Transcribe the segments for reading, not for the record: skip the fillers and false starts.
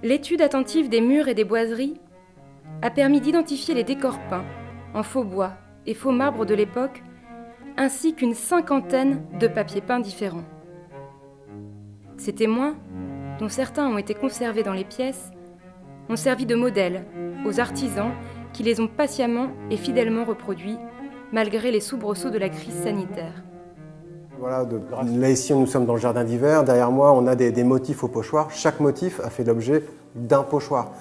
L'étude attentive des murs et des boiseries a permis d'identifier les décors peints en faux bois et faux marbre de l'époque, ainsi qu'une cinquantaine de papiers peints différents. Ces témoins, dont certains ont été conservés dans les pièces, ont servi de modèle aux artisans qui les ont patiemment et fidèlement reproduits, malgré les soubresauts de la crise sanitaire. Voilà, là ici nous sommes dans le jardin d'hiver, derrière moi on a des motifs au pochoir, chaque motif a fait l'objet d'un pochoir.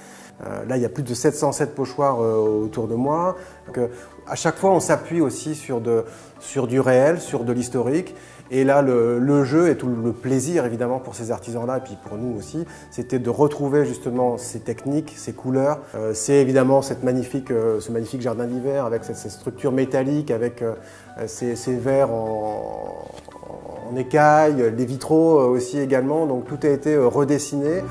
Là il y a plus de 707 pochoirs autour de moi. Donc, à chaque fois on s'appuie aussi sur du réel, sur de l'historique. Et là le jeu et tout le plaisir évidemment pour ces artisans-là et puis pour nous aussi, c'était de retrouver justement ces techniques, ces couleurs. C'est évidemment ce magnifique jardin d'hiver avec cette structure métallique, avec ces verres en écaille, les vitraux aussi également, donc tout a été redessiné.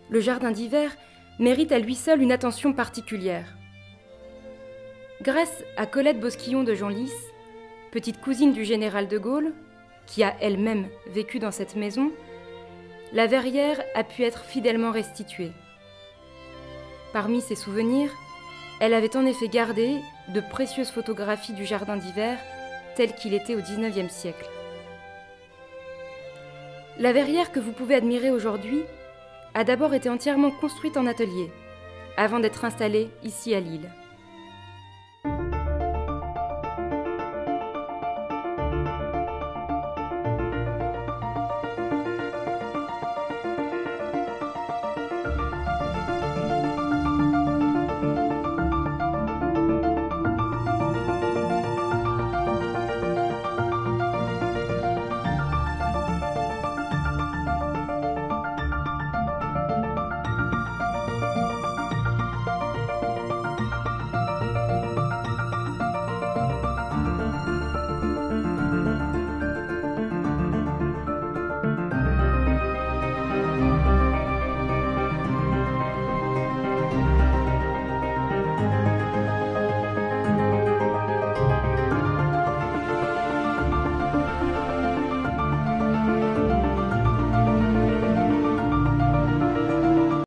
Le jardin d'hiver mérite à lui seul une attention particulière. Grâce à Colette Bosquillon de Genlis, petite cousine du général de Gaulle, qui a elle-même vécu dans cette maison, la verrière a pu être fidèlement restituée. Parmi ses souvenirs, elle avait en effet gardé de précieuses photographies du jardin d'hiver tel qu'il était au XIXe siècle. La verrière que vous pouvez admirer aujourd'hui a d'abord été entièrement construite en atelier, avant d'être installée ici à Lille.